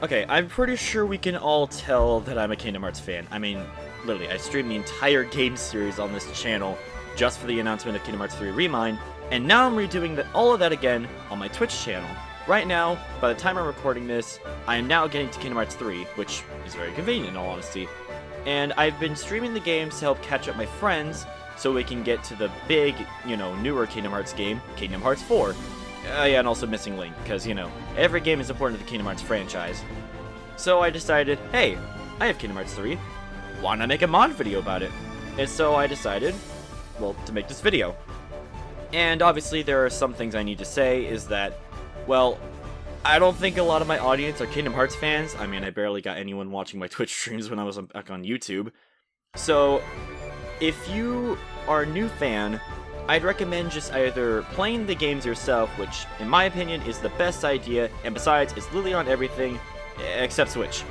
Okay, I'm pretty sure we can all tell that I'm a Kingdom Hearts fan. I mean, literally, I streamed the entire game series on this channel just for the announcement of Kingdom Hearts 3 Remind, and now I'm redoing all of that again on my Twitch channel. Right now, by the time I'm recording this, I am now getting to Kingdom Hearts 3, which is very convenient in all honesty. And I've been streaming the games to help catch up my friends, so we can get to the big, newer Kingdom Hearts game, Kingdom Hearts 4. Yeah, and also Missing Link, because, every game is important to the Kingdom Hearts franchise. So I decided, hey, I have Kingdom Hearts 3, why not make a mod video about it? And so I decided, well, to make this video. And obviously there are some things I need to say, is that, well, I don't think a lot of my audience are Kingdom Hearts fans. I mean, I barely got anyone watching my Twitch streams when I was back on YouTube. So, if you are a new fan, I'd recommend just either playing the games yourself, which, in my opinion, is the best idea, and besides, it's literally on everything, except Switch.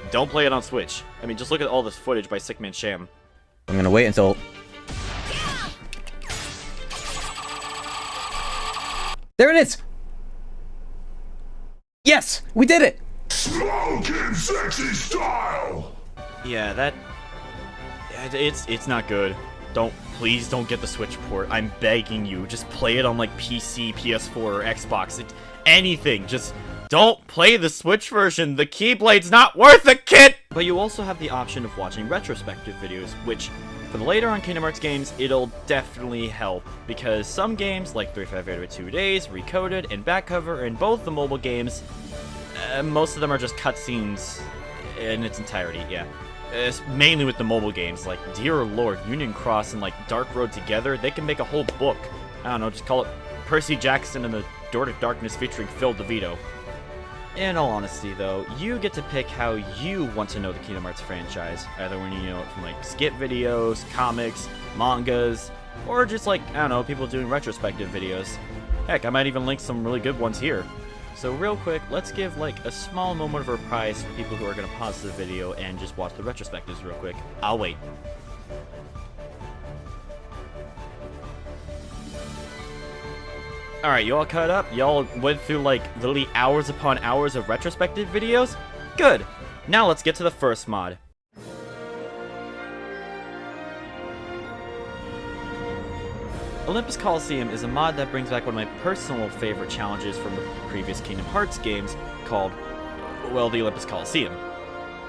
Don't play it on Switch. I mean, just look at all this footage by Sickman Sham. I'm gonna wait until... There it is! Yes! We did it! Smoking sexy style! Yeah, it's not good. Please don't get the Switch port. I'm begging you. Just play it on like PC, PS4, or Xbox. Anything. Just don't play the Switch version. The Keyblade's not worth it, kid! But you also have the option of watching retrospective videos, which, for the later on Kingdom Hearts games, it'll definitely help. Because some games, like 358 Days, Recoded, and Back Cover, and both the mobile games, most of them are just cutscenes in its entirety, yeah. Mainly with the mobile games, like, dear lord, Union Cross and, like, Dark Road together, they can make a whole book. I don't know, just call it Percy Jackson and the Door to Darkness featuring Phil DeVito. In all honesty, though, you get to pick how you want to know the Kingdom Hearts franchise, either when you know it from, like, skit videos, comics, mangas, or just, like, I don't know, people doing retrospective videos. Heck, I might even link some really good ones here. So real quick, let's give like a small moment of reprise for people who are going to pause the video and just watch the retrospectives real quick. I'll wait. Alright, you all caught up? Y'all went through like literally hours upon hours of retrospective videos? Good! Now let's get to the first mod. Olympus Coliseum is a mod that brings back one of my personal favorite challenges from the previous Kingdom Hearts games called, well, the Olympus Coliseum.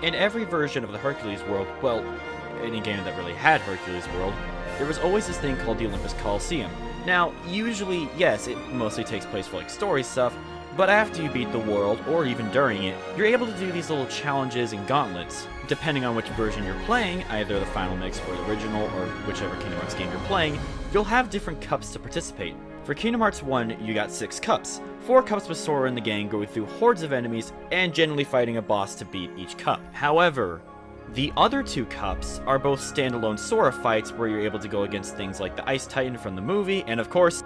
In every version of the Hercules world, well, any game that really had Hercules world, there was always this thing called the Olympus Coliseum. Now, usually, yes, it mostly takes place for like story stuff, but after you beat the world, or even during it, you're able to do these little challenges and gauntlets. Depending on which version you're playing, either the Final Mix or the original, or whichever Kingdom Hearts game you're playing, you'll have different cups to participate. For Kingdom Hearts 1, you got 6 cups. 4 cups with Sora and the gang going through hordes of enemies, and generally fighting a boss to beat each cup. However, the other 2 cups are both standalone Sora fights where you're able to go against things like the Ice Titan from the movie, and of course...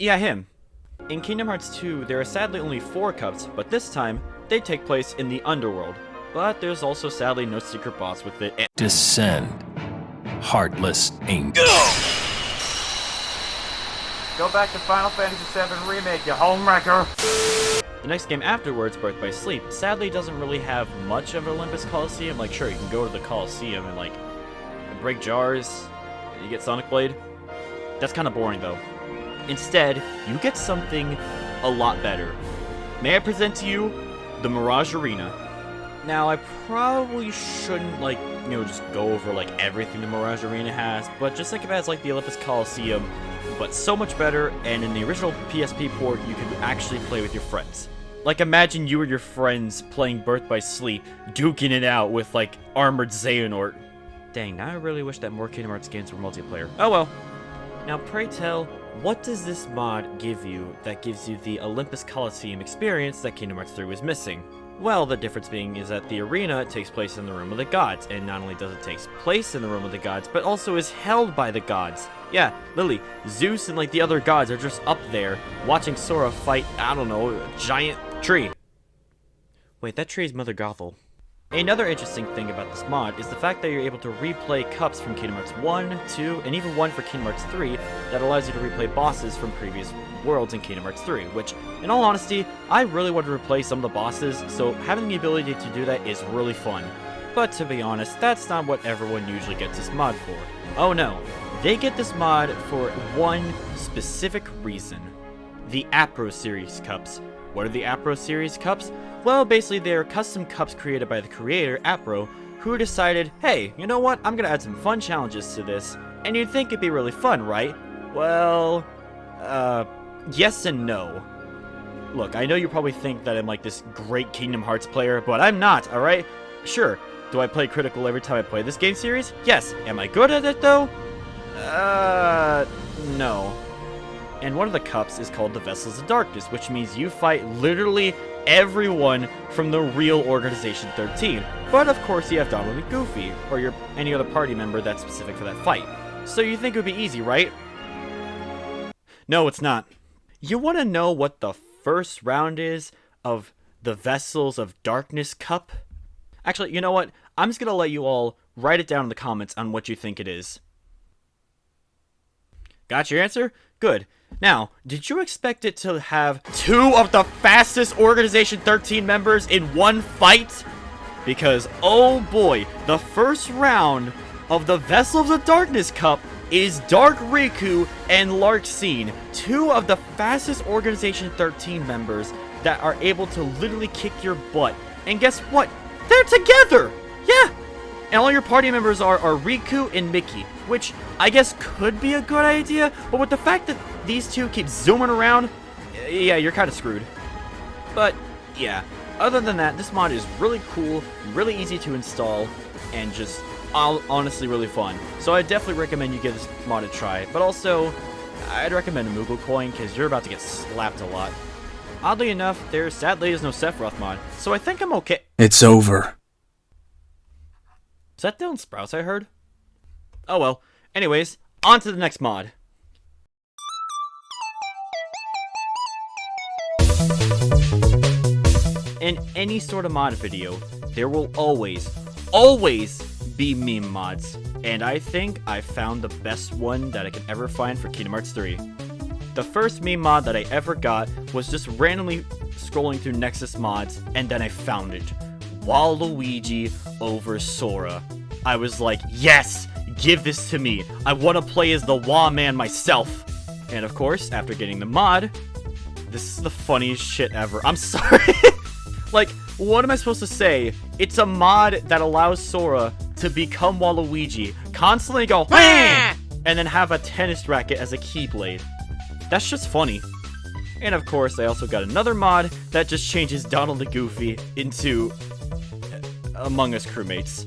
yeah, him. In Kingdom Hearts 2, there are sadly only 4 cups, but this time, they take place in the Underworld. But there's also sadly no secret boss with it. Descend. Heartless Ink. Go back to Final Fantasy VII Remake, you homewrecker! The next game afterwards, Birth by Sleep, sadly doesn't really have much of an Olympus Coliseum. Like, sure, you can go to the Coliseum and, like, break jars, you get Sonic Blade. That's kind of boring, though. Instead, you get something a lot better. May I present to you the Mirage Arena. Now, I probably shouldn't, like, just go over, like, everything the Mirage Arena has, but just think of it as, like, the Olympus Coliseum, but so much better, and in the original PSP port, you could actually play with your friends. Like, imagine you and your friends playing Birth by Sleep, duking it out with, like, Armored Xehanort. Dang, now I really wish that more Kingdom Hearts games were multiplayer. Oh well. Now, pray tell, what does this mod give you that gives you the Olympus Coliseum experience that Kingdom Hearts 3 was missing? Well, the difference being is that the arena takes place in the Room of the Gods, and not only does it take place in the Room of the Gods, but also is held by the gods. Yeah, literally, Zeus and like the other gods are just up there, watching Sora fight, I don't know, a giant tree. Wait, that tree is Mother Gothel. Another interesting thing about this mod is the fact that you're able to replay cups from Kingdom Hearts 1, 2, and even one for Kingdom Hearts 3 that allows you to replay bosses from previous worlds in Kingdom Hearts 3, which, in all honesty, I really want to replay some of the bosses, so having the ability to do that is really fun. But to be honest, that's not what everyone usually gets this mod for. Oh no, they get this mod for one specific reason. The Apro Series cups. What are the Apro Series cups? Well, basically they are custom cups created by the creator, Apro, who decided, hey, you know what, I'm gonna add some fun challenges to this, and you'd think it'd be really fun, right? Well, yes and no. Look, I know you probably think that I'm like this great Kingdom Hearts player, but I'm not, alright? Sure, do I play critical every time I play this game series? Yes. Am I good at it though? No. And one of the cups is called the Vessels of Darkness, which means you fight literally everyone from the real Organization 13. But of course you have Donald and Goofy, or any other party member that's specific for that fight. So you think it would be easy, right? No, it's not. You want to know what the first round is of the Vessels of Darkness cup? Actually, you know what? I'm just going to let you all write it down in the comments on what you think it is. Got your answer? Good. Now, did you expect it to have two of the fastest Organization 13 members in one fight? Because, oh boy, the first round of the Vessel of the Darkness Cup is Dark Riku and Larxene, two of the fastest Organization 13 members that are able to literally kick your butt. And guess what? They're together! Yeah! And all your party members are Riku and Mickey, which I guess could be a good idea, but with the fact that these two keep zooming around, yeah, you're kind of screwed. But, yeah, other than that, this mod is really cool, really easy to install, and just honestly really fun. So I definitely recommend you give this mod a try, but also, I'd recommend a Moogle coin, because you're about to get slapped a lot. Oddly enough, there sadly is no Sephiroth mod, so I think I'm okay. It's over. Is that Dylan Sprouse I heard? Oh well. Anyways, on to the next mod. In any sort of mod video, there will always be meme mods. And I think I found the best one that I could ever find for Kingdom Hearts 3. The first meme mod that I ever got was just randomly scrolling through Nexus mods, and then I found it. Waluigi over Sora. I was like, yes, give this to me. I want to play as the Wah Man myself. And of course, after getting the mod, this is the funniest shit ever. I'm sorry. Like, what am I supposed to say? It's a mod that allows Sora to become Waluigi, constantly go, wah! And then have a tennis racket as a Keyblade. That's just funny. And of course, I also got another mod that just changes Donald and Goofy into Among Us crewmates.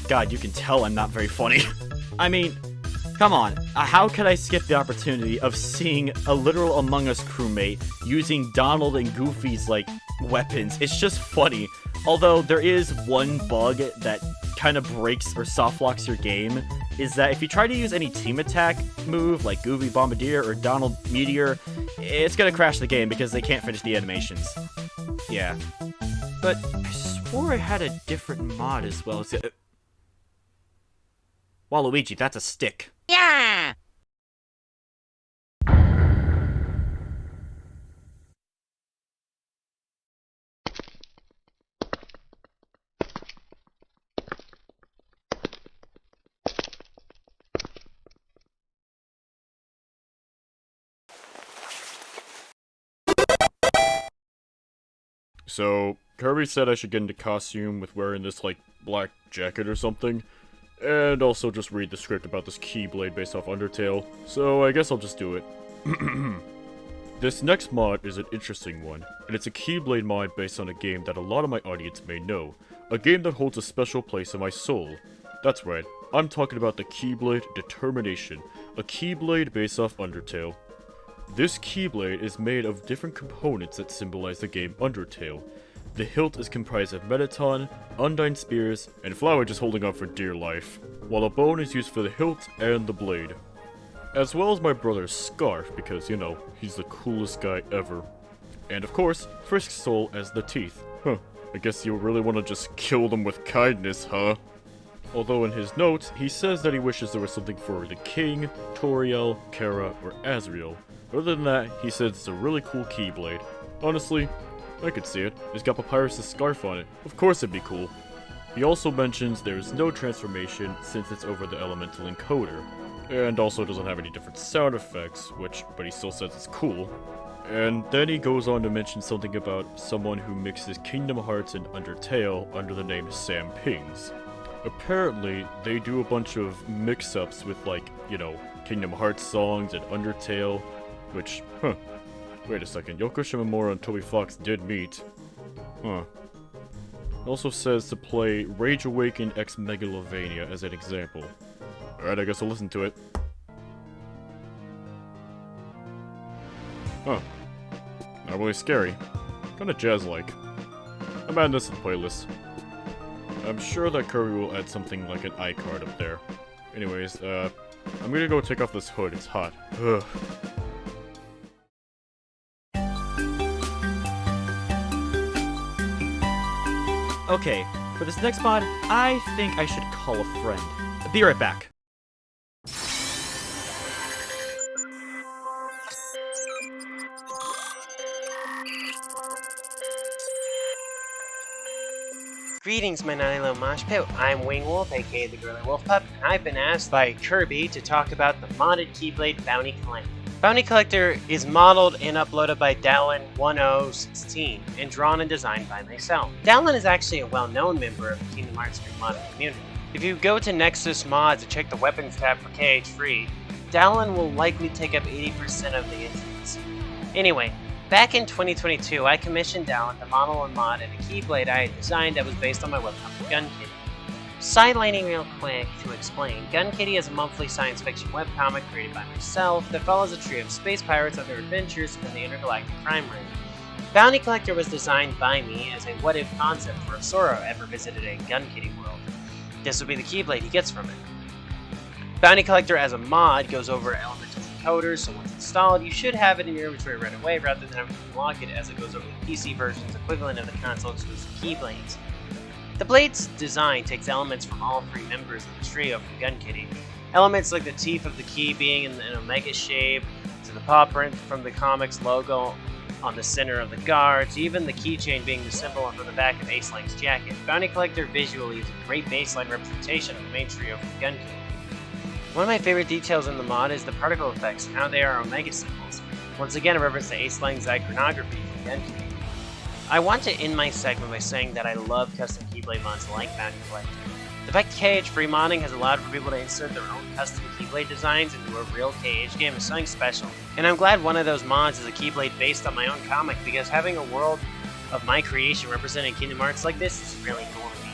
God, you can tell I'm not very funny. I mean, come on. How could I skip the opportunity of seeing a literal Among Us crewmate using Donald and Goofy's, like, weapons? It's just funny. Although, there is one bug that kind of breaks or soft locks your game, is that if you try to use any team attack move, like Goofy Bombardier or Donald Meteor, it's gonna crash the game because they can't finish the animations. Yeah. But I swore I had a different mod as well. Waluigi, that's a stick. Yeah! So, Kirby said I should get into costume with wearing this, like, black jacket or something. And also just read the script about this Keyblade based off Undertale. So, I guess I'll just do it. This next mod is an interesting one, and it's a Keyblade mod based on a game that a lot of my audience may know. A game that holds a special place in my soul. That's right, I'm talking about the Keyblade Determination, a Keyblade based off Undertale. This Keyblade is made of different components that symbolize the game Undertale. The hilt is comprised of Mettaton, Undyne Spears, and Flower just holding on for dear life, while a bone is used for the hilt and the blade. As well as my brother's scarf, because, you know, he's the coolest guy ever. And of course, Frisk's soul as the teeth. Huh, I guess you really want to just kill them with kindness, huh? Although in his notes, he says that he wishes there was something for the King, Toriel, Kara, or Azrael. Other than that, he says it's a really cool Keyblade. Honestly, I could see it. It's got Papyrus' scarf on it. Of course it'd be cool. He also mentions there is no transformation since it's over the elemental encoder. And also doesn't have any different sound effects, but he still says it's cool. And then he goes on to mention something about someone who mixes Kingdom Hearts and Undertale under the name Sam Pings. Apparently, they do a bunch of mix-ups with, like, Kingdom Hearts songs and Undertale, which, wait a second, Yoko Shimomura and Toby Fox did meet. It also says to play Rage Awakened X Megalovania as an example. Alright, I guess I'll listen to it. Not really scary. Kinda jazz-like. I'm adding this to the playlist. I'm sure that Kirby will add something like an iCard up there. Anyways, I'm gonna go take off this hood, it's hot. Ugh. Okay, for this next mod, I think I should call a friend. Be right back. Greetings, my naughty little mosh pit. I'm Wingwolf, aka the Girly Wolf Pup, and I've been asked by Kirby to talk about the modded Keyblade Bounty Collector. Bounty Collector is modeled and uploaded by Dallin1016 and drawn and designed by myself. Dallin is actually a well-known member of the Kingdom Hearts 3 modding community. If you go to Nexus Mods and check the Weapons tab for KH Free, Dallin will likely take up 80% of the entries. Anyway, back in 2022, I commissioned Dallin to model and mod in a Keyblade I had designed that was based on my webcomic Gun Kitty. Sidelining real quick to explain, Gun Kitty is a monthly science fiction webcomic created by myself that follows a trio of space pirates on their adventures in the intergalactic crime ring. Bounty Collector was designed by me as a what-if concept for if Sora ever visited a Gun Kitty world. This would be the Keyblade he gets from it. Bounty Collector as a mod goes over elemental encoders, so once installed, you should have it in your inventory right away rather than having to unlock it as it goes over the PC version's equivalent of the console-exclusive Keyblades. The blade's design takes elements from all three members of the trio from Gun Kitty. Elements like the teeth of the key being in an omega shape, to the paw print from the comic's logo on the center of the guard, to even the keychain being the symbol on the back of Acelang's jacket. Bounty Collector visually is a great baseline representation of the main trio from Gun Kitty. One of my favorite details in the mod is the particle effects and how they are omega symbols. Once again, a reference to Acelang's iconography from Gun Kitty. I want to end my segment by saying that I love custom Keyblade mods like Bounty Collector. The fact KH free modding has allowed for people to insert their own custom Keyblade designs into a real KH game is something special. And I'm glad one of those mods is a Keyblade based on my own comic, because having a world of my creation representing Kingdom Hearts like this is really cool to me.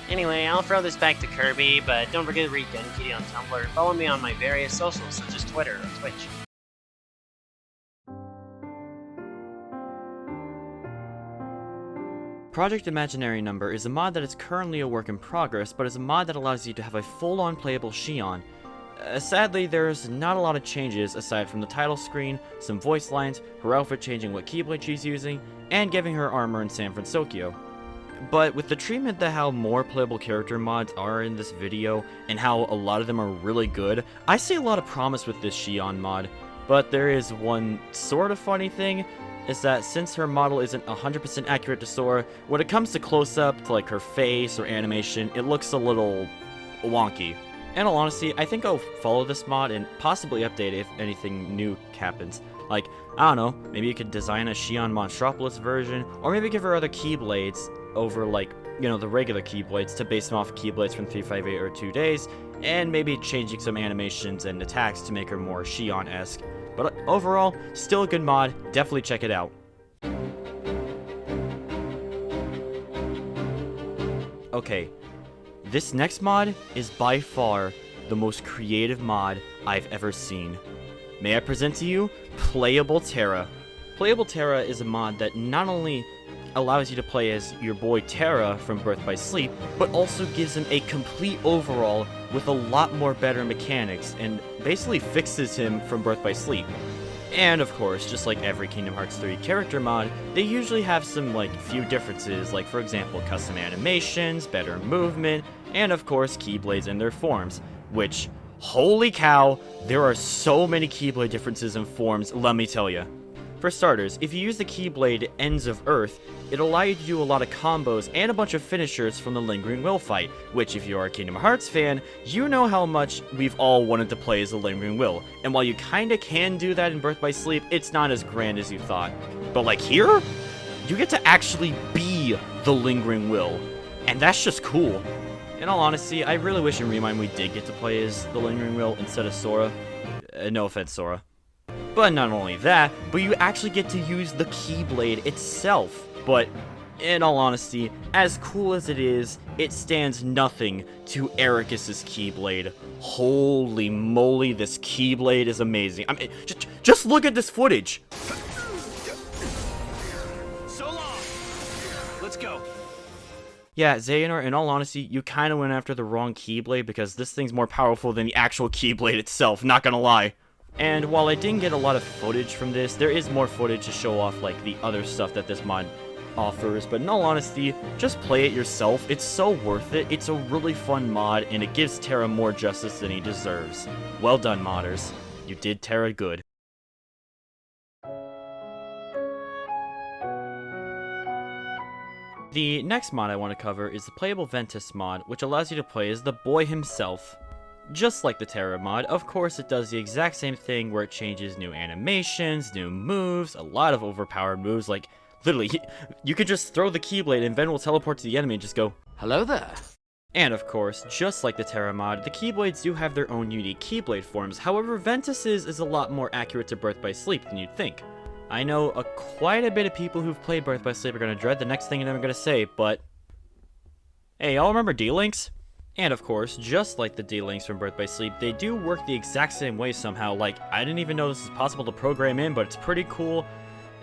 Anyway, I'll throw this back to Kirby, but don't forget to read Gun Kitty on Tumblr and follow me on my various socials such as Twitter or Twitch. Project Imaginary Number is a mod that is currently a work in progress, but is a mod that allows you to have a full-on playable Shion. Sadly, there's not a lot of changes aside from the title screen, some voice lines, her outfit changing what Keyblade she's using, and giving her armor in San Francisco. But with the treatment that how more playable character mods are in this video, and how a lot of them are really good, I see a lot of promise with this Shion mod. But there is one sort of funny thing, is that since her model isn't 100% accurate to Sora, when it comes to close-up, to like her face or animation, it looks a little wonky. In all honesty, I think I'll follow this mod and possibly update it if anything new happens. Like, I don't know, maybe you could design a Shion Monstropolis version, or maybe give her other Keyblades over like, the regular Keyblades to base them off of Keyblades from 358 or 2 Days, and maybe changing some animations and attacks to make her more Shion-esque. But overall, still a good mod, definitely check it out. Okay, this next mod is by far the most creative mod I've ever seen. May I present to you Playable Terra. Playable Terra is a mod that not only allows you to play as your boy Terra from Birth by Sleep, but also gives him a complete overall with a lot more better mechanics, and basically fixes him from Birth by Sleep. And of course, just like every Kingdom Hearts 3 character mod, they usually have some few differences, like for example custom animations, better movement, and of course Keyblades in their forms, which, holy cow, there are so many Keyblade differences in forms, let me tell ya. For starters, if you use the Keyblade Ends of Earth, it'll allow you to do a lot of combos and a bunch of finishers from the Lingering Will fight, which if you are a Kingdom Hearts fan, you know how much we've all wanted to play as the Lingering Will, and while you kinda can do that in Birth by Sleep, it's not as grand as you thought. But like here, you get to actually be the Lingering Will, and that's just cool. In all honesty, I really wish in Remind we did get to play as the Lingering Will instead of Sora. No offense, Sora. But not only that, but you actually get to use the Keyblade itself. But in all honesty, as cool as it is, it stands nothing to Ericus's Keyblade. Holy moly, this Keyblade is amazing. I mean, just look at this footage. So long. Let's go. Yeah, Xehanort, in all honesty, you kind of went after the wrong Keyblade because this thing's more powerful than the actual Keyblade itself, not gonna lie. And while I didn't get a lot of footage from this, there is more footage to show off like the other stuff that this mod offers, but in all honesty, just play it yourself. It's so worth it. It's a really fun mod, and it gives Terra more justice than he deserves. Well done, modders. You did Terra good. The next mod I want to cover is the Playable Ventus mod, which allows you to play as the boy himself. Just like the Terra mod, of course it does the exact same thing where it changes new animations, new moves, a lot of overpowered moves, like literally, you could just throw the Keyblade and Ven will teleport to the enemy and just go, "Hello there." And of course, just like the Terra mod, the Keyblades do have their own unique Keyblade forms, however Ventus's is a lot more accurate to Birth by Sleep than you'd think. I know quite a bit of people who've played Birth by Sleep are going to dread the next thing I'm going to say, but hey, y'all remember D-Links? And of course, just like the D-Links from Birth by Sleep, they do work the exact same way somehow. Like, I didn't even know this is possible to program in, but it's pretty cool.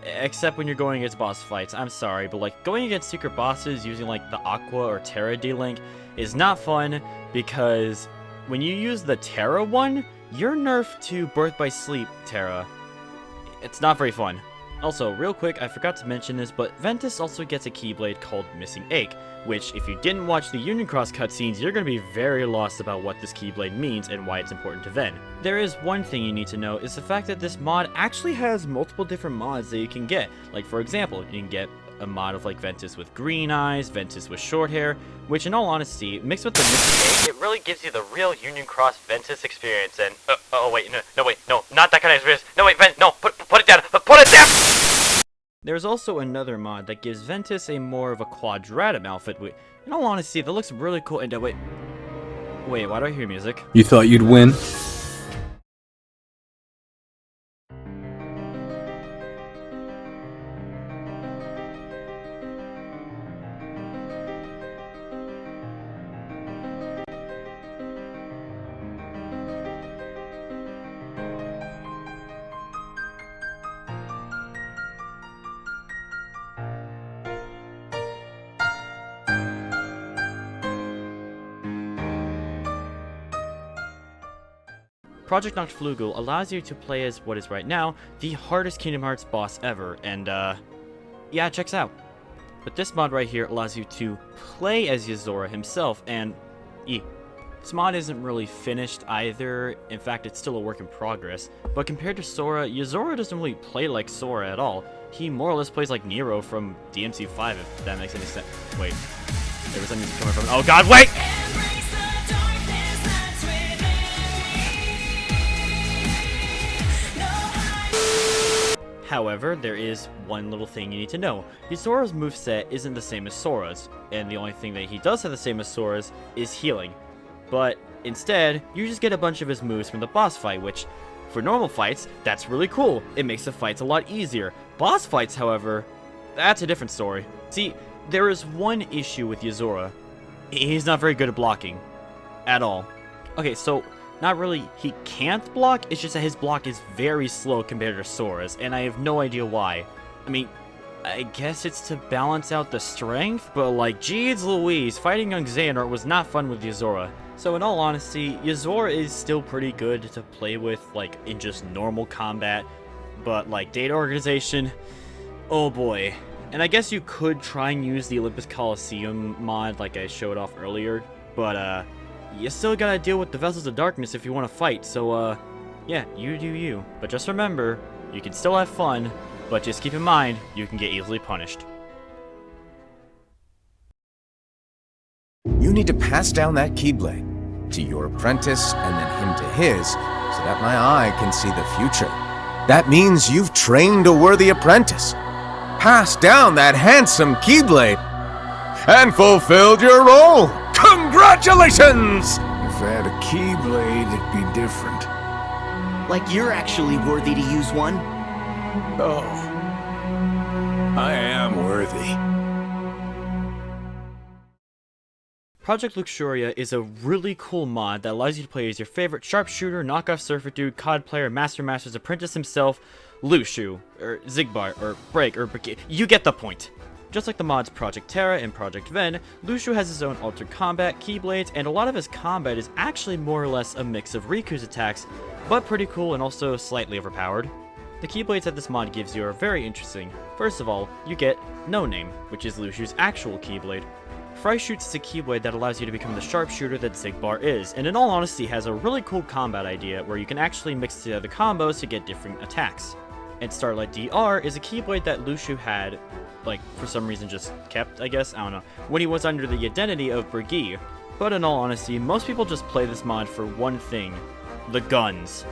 Except when you're going against boss fights. I'm sorry, but like, going against secret bosses using like the Aqua or Terra D-Link is not fun, because when you use the Terra one, you're nerfed to Birth by Sleep Terra. It's not very fun. Also, real quick, I forgot to mention this, but Ventus also gets a Keyblade called Missing Ache, which, if you didn't watch the Union Cross cutscenes, you're going to be very lost about what this Keyblade means and why it's important to Ven. There is one thing you need to know, is the fact that this mod actually has multiple different mods that you can get. Like, for example, you can get a mod of like Ventus with green eyes, Ventus with short hair, which in all honesty, mixed with the Missing Ache, it really gives you the real Union Cross Ventus experience, and, wait, no, not that kind of experience, no, wait, no, put it down, put it down! There's also another mod that gives Ventus a more of a quadratum outfit, in all honesty, that looks really cool, and wait, why do I hear music? You thought you'd win? Project Noctflugel allows you to play as what is right now the hardest Kingdom Hearts boss ever, and yeah, it checks out. But this mod right here allows you to play as Azora himself, and this mod isn't really finished either. In fact, it's still a work in progress. But compared to Sora, Azora doesn't really play like Sora at all. He more or less plays like Nero from DMC5, if that makes any sense. Wait, there was something coming from. Oh God, wait! However, there is one little thing you need to know. Azora's moveset isn't the same as Sora's, and the only thing that he does have the same as Sora's is healing. But instead, you just get a bunch of his moves from the boss fight, which, for normal fights, that's really cool. It makes the fights a lot easier. Boss fights, however, that's a different story. See, there is one issue with Azora. He's not very good at blocking. At all. Okay, so not really he can't block, it's just that his block is very slow compared to Sora's, and I have no idea why. I mean, I guess it's to balance out the strength, but like, jeez Louise, fighting young Xehanort was not fun with Azora. So in all honesty, Azora is still pretty good to play with, like, in just normal combat. but like data organization, oh boy. And I guess you could try and use the Olympus Coliseum mod like I showed off earlier, but you still gotta deal with the Vessels of Darkness if you want to fight, so yeah, you do you. But just remember, you can still have fun, but just keep in mind, you can get easily punished. You need to pass down that Keyblade to your apprentice and then him to his, so that my eye can see the future. That means you've trained a worthy apprentice, passed down that handsome Keyblade, and fulfilled your role. Congratulations! If I had a Keyblade, it'd be different. Like you're actually worthy to use one? Oh, I am worthy. Project Luxuria is a really cool mod that allows you to play as your favorite sharpshooter, knockoff surfer dude, COD player, Master's apprentice himself, Lushu, or Zigbar, or Break, or Brigade. You get the point. Just like the mods Project Terra and Project Ven, Lushu has his own altered combat, Keyblades, and a lot of his combat is actually more or less a mix of Riku's attacks, but pretty cool and also slightly overpowered. The Keyblades that this mod gives you are very interesting. First of all, you get No Name, which is Lushu's actual Keyblade. Fry Shoots is a Keyblade that allows you to become the sharpshooter that Zigbar is, and in all honesty has a really cool combat idea where you can actually mix together combos to get different attacks. And Starlight DR is a Keyblade that Lushu had, like, for some reason just kept, I guess, I don't know, when he was under the identity of Brigade. But in all honesty, most people just play this mod for one thing, the guns.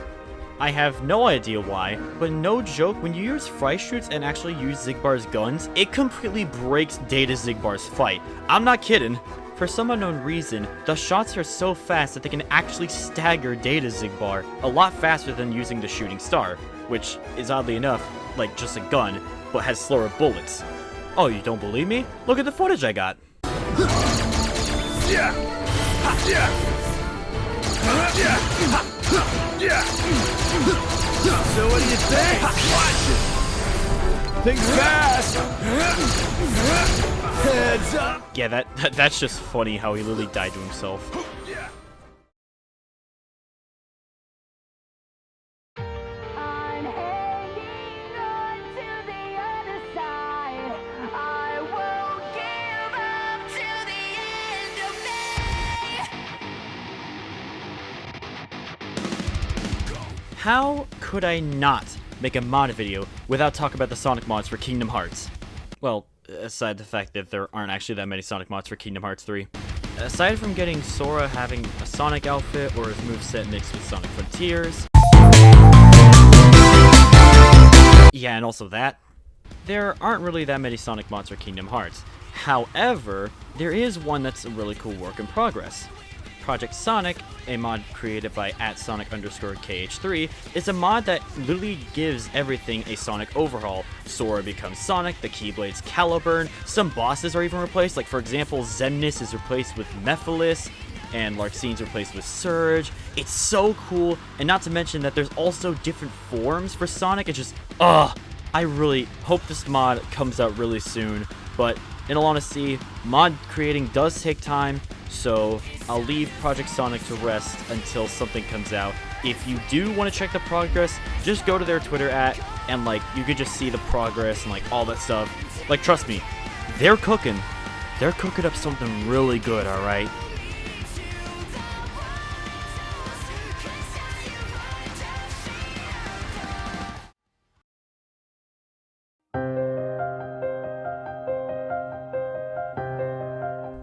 I have no idea why, but no joke, when you use Fry Shoots and actually use Zigbar's guns, it completely breaks Data Zigbar's fight. I'm not kidding. For some unknown reason, the shots are so fast that they can actually stagger Data Zigbar a lot faster than using the Shooting Star, which is oddly enough like just a gun, but has slower bullets. Oh, you don't believe me? Look at the footage I got. So what do you think? Watch it! Think fast! Heads up! Yeah, that's just funny how he literally died to himself. I'm hanging on to the other side. I won't give up to the end of me. How could I not make a mod video without talking about the Sonic mods for Kingdom Hearts? Well, aside the fact that there aren't actually that many Sonic mods for Kingdom Hearts 3. Aside from getting Sora having a Sonic outfit or his moveset mixed with Sonic Frontiers. Yeah, and also that. There aren't really that many Sonic mods for Kingdom Hearts. However, there is one that's a really cool work in progress. Project Sonic, a mod created by @Sonic_KH3, is a mod that literally gives everything a Sonic overhaul. Sora becomes Sonic, the Keyblade's Caliburn, some bosses are even replaced, like for example, Xemnas is replaced with Mephiles, and Larxene's replaced with Surge. It's so cool, and not to mention that there's also different forms for Sonic. It's just, I really hope this mod comes out really soon, but in all honesty, mod creating does take time, so I'll leave Project Sonic to rest until something comes out. If you do want to check the progress, just go to their Twitter and like you could just see the progress and like all that stuff. Like trust me, they're cooking up something really good, alright?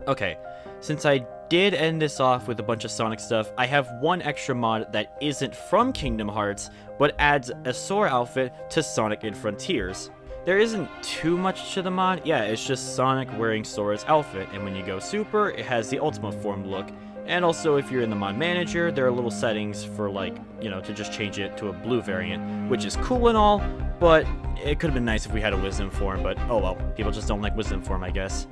Okay, since I did end this off with a bunch of Sonic stuff, I have one extra mod that isn't from Kingdom Hearts, but adds a Sora outfit to Sonic and Frontiers. There isn't too much to the mod, yeah, it's just Sonic wearing Sora's outfit, and when you go Super, it has the Ultimate Form look. And also, if you're in the mod manager, there are little settings for like, you know, to just change it to a blue variant, which is cool and all, but it could have been nice if we had a Wisdom Form, but oh well, people just don't like Wisdom Form, I guess.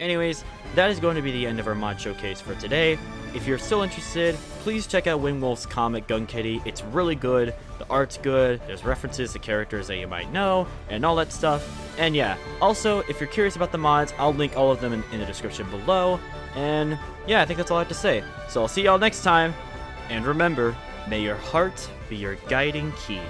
Anyways, that is going to be the end of our mod showcase for today. If you're still interested, please check out Wingwolf's comic Gun Kitty. It's really good, the art's good, there's references to characters that you might know, and all that stuff. And yeah, also, if you're curious about the mods, I'll link all of them in the description below. And yeah, I think that's all I have to say. So I'll see y'all next time, and remember, may your heart be your guiding key.